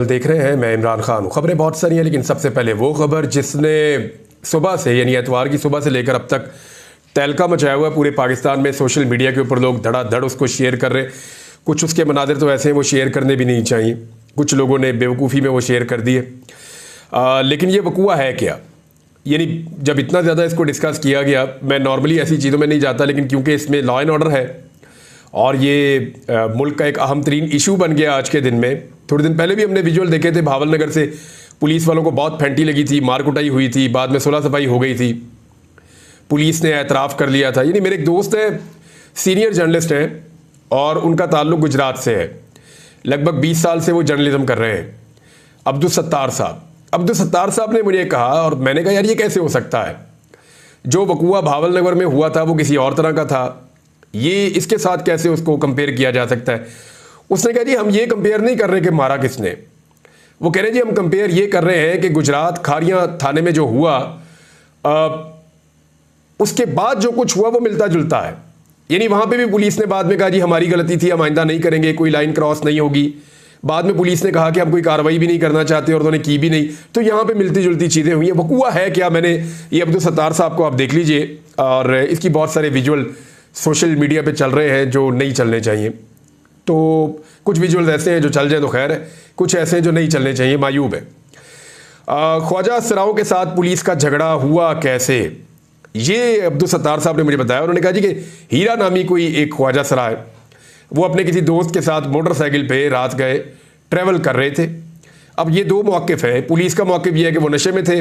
देख रहे हैं, मैं इमरान खान हूँ। खबरें बहुत सारी हैं, लेकिन सबसे पहले वो खबर जिसने सुबह से यानी एतवार की सुबह से लेकर अब तक तहलका मचाया हुआ है पूरे पाकिस्तान में। सोशल मीडिया के ऊपर लोग धड़ाधड़ उसको शेयर कर रहे हैं। कुछ उसके मनाजिर तो ऐसे हैं वो शेयर करने भी नहीं चाहिए, कुछ लोगों ने बेवकूफ़ी में वो शेयर कर दिए। लेकिन ये वकूआ है क्या, यानी जब इतना ज़्यादा इसको डिस्कस किया गया, मैं नॉर्मली ऐसी चीज़ों में नहीं जाता, लेकिन क्योंकि इसमें लॉ एंड ऑर्डर है और ये मुल्क का एक अहम तरीन इशू बन गया आज के दिन में। थोड़े दिन पहले भी हमने विजुअल देखे थे, भावल नगर से पुलिस वालों को बहुत फेंटी लगी थी, मार कुटाई हुई थी, बाद में सुलह सफाई हो गई थी, पुलिस ने एतराफ़ कर लिया था। यानी मेरे एक दोस्त हैं, सीनियर जर्नलिस्ट हैं और उनका ताल्लुक गुजरात से है। लगभग 20 साल से वो जर्नलिज्म कर रहे हैं। अब्दुल सत्तार साहब ने मुझे कहा, और मैंने कहा यार ये कैसे हो सकता है, जो वकूआ भावल नगर में हुआ था वो किसी और तरह का था, ये इसके साथ कैसे उसको कंपेयर किया जा सकता है। उसने कहा जी हम ये कंपेयर नहीं कर रहे कि मारा किसने, वो कह रहे जी हम कंपेयर ये कर रहे हैं कि गुजरात खारियां थाने में जो हुआ उसके बाद जो कुछ हुआ वो मिलता जुलता है। यानी वहां पे भी पुलिस ने बाद में कहा जी हमारी गलती थी, हम आइंदा नहीं करेंगे, कोई लाइन क्रॉस नहीं होगी। बाद में पुलिस ने कहा कि हम कोई कार्रवाई भी नहीं करना चाहते और उन्होंने की भी नहीं। तो यहाँ पे मिलती जुलती चीज़ें हुई हैं। वकूआ है क्या, मैंने ये अब्दुल सत्तार साहब को आप देख लीजिए, और इसकी बहुत सारे विजुअल सोशल मीडिया पे चल रहे हैं जो नहीं चलने चाहिए। तो कुछ विजुअल्स ऐसे हैं जो चल जाए तो खैर है, कुछ ऐसे हैं जो नहीं चलने चाहिए, मायूब है। ख्वाजा असराओं के साथ पुलिस का झगड़ा हुआ कैसे, ये अब्दुल सत्तार साहब ने मुझे बताया। उन्होंने कहा जी कि हीरा नामी कोई एक ख्वाजा सरा है, वो अपने किसी दोस्त के साथ मोटरसाइकिल पे रात गए, ट्रैवल कर रहे थे। अब ये दो मौक़िफ़ है, पुलिस का मौक़िफ़ ये है कि वो नशे में थे,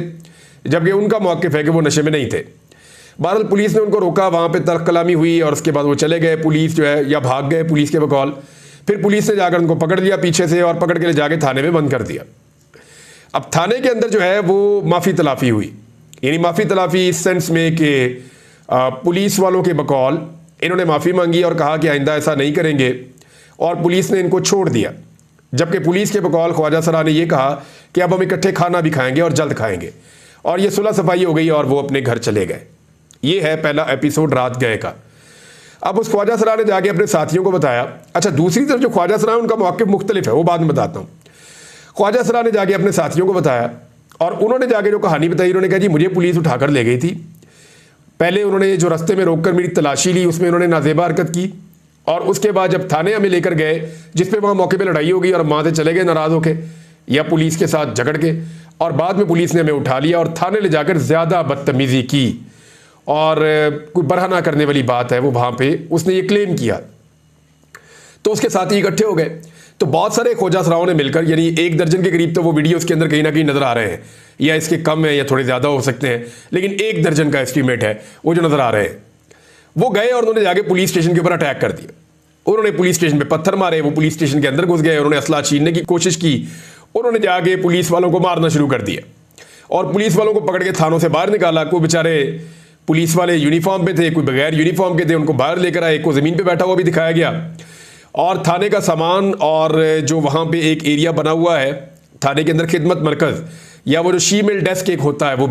जबकि उनका मौक़िफ़ है कि वो नशे में नहीं थे। बहरहाल पुलिस ने उनको रोका, वहाँ पे तर्क कलामी हुई और उसके बाद वो चले गए। पुलिस जो है या भाग गए पुलिस के बकौल। फिर पुलिस ने जाकर उनको पकड़ लिया पीछे से और पकड़ के ले जाके थाने में बंद कर दिया। अब थाने के अंदर जो है वो माफ़ी तलाफ़ी हुई, यानी माफ़ी तलाफ़ी इस सेंस में कि पुलिस वालों के बकौल इन्होंने माफ़ी मांगी और कहा कि आइंदा ऐसा नहीं करेंगे, और पुलिस ने इनको छोड़ दिया। जबकि पुलिस के बकौल ख्वाजा सरा ने यह कहा कि अब हम इकट्ठे खाना भी खाएंगे और जल्द खाएंगे, और ये सुलह सफाई हो गई और वो अपने घर चले गए। ये है पहला एपिसोड रात गए का। अब उस ख्वाजा सरा ने जाके अपने साथियों को बताया। अच्छा, दूसरी तरफ जो ख्वाजा सरा है उनका मौक़िफ़ मुख्तलिफ है, वो बाद में बताता हूँ। ख्वाजा सरा ने जाके अपने साथियों को बताया और उन्होंने जाके जो कहानी बताई, उन्होंने कहा जी मुझे पुलिस उठाकर ले गई थी। पहले उन्होंने जो रास्ते में रोककर मेरी तलाशी ली, उसमें उन्होंने नाजेबा हरकत की, और उसके बाद जब थाने हमें लेकर गए, जिस पे वहाँ मौके पे लड़ाई हो गई और वहाँ से चले गए नाराज़ होके या पुलिस के साथ झगड़ के, और बाद में पुलिस ने हमें उठा लिया और थाने ले जाकर ज़्यादा बदतमीज़ी की, और कोई बरहना करने वाली बात है वो वहाँ पे उसने ये क्लेम किया। तो उसके साथ ही इकट्ठे हो गए। तो बहुत सारे ख्वाजा सराओं ने मिलकर, यानी 1 दर्जन के करीब तो वो वीडियो उसके अंदर कहीं ना कहीं नज़र आ रहे हैं, या इसके कम है या थोड़े ज़्यादा हो सकते हैं, लेकिन 1 दर्जन का एस्टीमेट है वो जो नज़र आ रहे हैं। वो गए और उन्होंने जाके पुलिस स्टेशन के ऊपर अटैक कर दिया। उन्होंने पुलिस स्टेशन पे पत्थर मारे, वो पुलिस स्टेशन के अंदर घुस गए, उन्होंने असला छीनने की कोशिश की, उन्होंने जाके पुलिस वालों को मारना शुरू कर दिया और पुलिस वालों को पकड़ के थानों से बाहर निकाला। कोई बेचारे पुलिस वाले यूनिफॉर्म पे थे, कोई बगैर यूनिफॉर्म के थे, उनको बाहर लेकर आए, को ज़मीन पे बैठा हुआ भी दिखाया गया। और थाने का सामान और जो वहाँ पे एक एरिया बना हुआ है थाने के अंदर, खिदमत मरकज़ या वो जो शीमेल डेस्क एक होता है, वो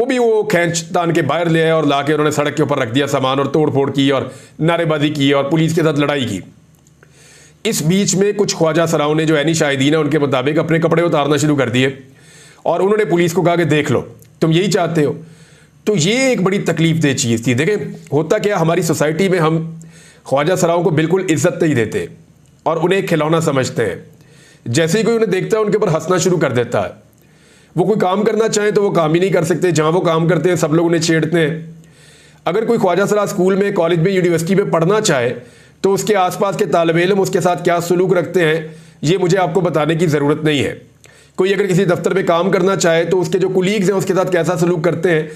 भी वो खींच तान के बाहर ले आए और ला के उन्होंने सड़क के ऊपर रख दिया सामान, और तोड़ फोड़ की और नारेबाजी की और पुलिस के साथ लड़ाई की। इस बीच में कुछ ख्वाजा सराओं ने, जो ऐनी शाहिदीन है, उनके मुताबिक अपने कपड़े उतारना शुरू कर दिए और उन्होंने पुलिस को कहा कि देख लो तुम यही चाहते हो। तो ये एक बड़ी तकलीफ दे चीज़ थी। देखें होता क्या, हमारी सोसाइटी में हम ख्वाजा सराओं को बिल्कुल इज्जत नहीं देते और उन्हें खिलौना समझते हैं। जैसे ही कोई उन्हें देखता है उनके ऊपर हंसना शुरू कर देता है। वो कोई काम करना चाहे तो वो काम ही नहीं कर सकते, जहाँ वो काम करते हैं सब लोग उन्हें छेड़ते हैं। अगर कोई ख्वाजा सरा स्कूल में, कॉलेज में, यूनिवर्सिटी में पढ़ना चाहे तो उसके आसपास के तालिब इल्म उसके साथ क्या सलूक रखते हैं ये मुझे आपको बताने की ज़रूरत नहीं है। कोई अगर किसी दफ्तर में काम करना चाहे तो उसके जो कुलीग्स हैं उसके साथ कैसा सलूक करते हैं,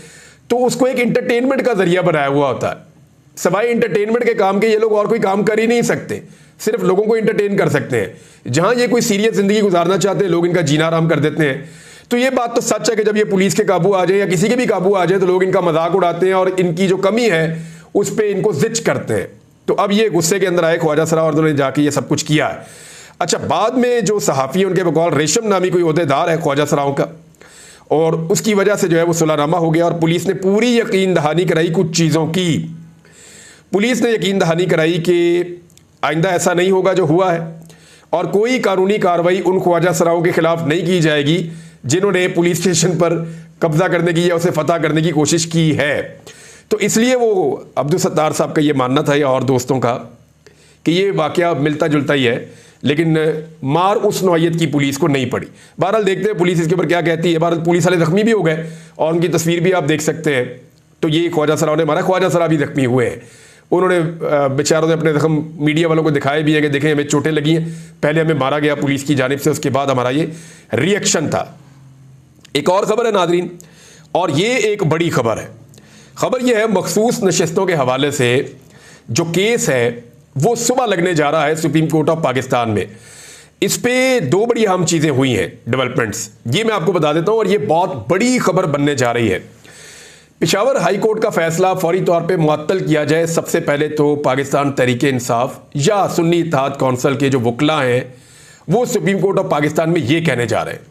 तो उसको एक इंटरटेनमेंट का जरिया बनाया हुआ होता है। सवाई इंटरटेनमेंट के काम के ये लोग और कोई काम कर ही नहीं सकते, सिर्फ लोगों को इंटरटेन कर सकते हैं। जहां ये कोई सीरियस जिंदगी गुजारना चाहते हैं लोग इनका जीना आराम कर देते हैं। तो ये बात तो सच है कि जब ये पुलिस के काबू आ जाए या किसी के भी काबू आ जाए तो लोग इनका मजाक उड़ाते हैं और इनकी जो कमी है उस पर इनको जिच करते हैं। तो अब ये गुस्से के अंदर आए ख्वाजा सरा और उन्होंने जाके ये सब कुछ किया है। अच्छा, बाद में जो सहाफ़ी है उनके बकौल रेशम नामी कोई ओहदेदार है ख्वाजा सराओं का, और उसकी वजह से जो है वो सुलहनामा हो गया और पुलिस ने पूरी यकीन दहानी कराई कुछ चीज़ों की। पुलिस ने यकीन दहानी कराई कि आइंदा ऐसा नहीं होगा जो हुआ है, और कोई कानूनी कार्रवाई उन ख्वाजा सराओं के खिलाफ नहीं की जाएगी जिन्होंने पुलिस स्टेशन पर कब्जा करने की या उसे फतह करने की कोशिश की है। तो इसलिए वो अब्दुल सत्तार साहब का ये मानना था या और दोस्तों का कि ये वाकया मिलता जुलता ही है, लेकिन मार उस नौयत की पुलिस को नहीं पड़ी। बहरहाल देखते हैं पुलिस इसके ऊपर क्या कहती है। बहरहाल पुलिस वाले जख्मी भी हो गए और उनकी तस्वीर भी आप देख सकते हैं। तो ये ख्वाजा सराओं ने मारा, ख्वाजा सरा भी जख्मी हुए हैं। उन्होंने बेचारों ने अपने जख्म मीडिया वालों को दिखाए भी है कि देखें हमें चोटें लगी हैं, पहले हमें मारा गया पुलिस की जानिब से, उसके बाद हमारा ये रिएक्शन था। एक और खबर है नाजरीन, और ये एक बड़ी खबर है। खबर यह है मखसूस नशिस्तों के हवाले से जो केस है वो सुबह लगने जा रहा है सुप्रीम कोर्ट ऑफ पाकिस्तान में। इस पे दो बड़ी अहम चीज़ें हुई हैं, डेवलपमेंट्स, ये मैं आपको बता देता हूँ और ये बहुत बड़ी खबर बनने जा रही है। पेशावर हाई कोर्ट का फैसला फौरी तौर पे मुअत्तल किया जाए। सबसे पहले तो पाकिस्तान तहरीके इंसाफ या सुन्नी इत्तेहाद कौंसिल के जो वकला हैं वो सुप्रीम कोर्ट ऑफ पाकिस्तान में ये कहने जा रहे हैं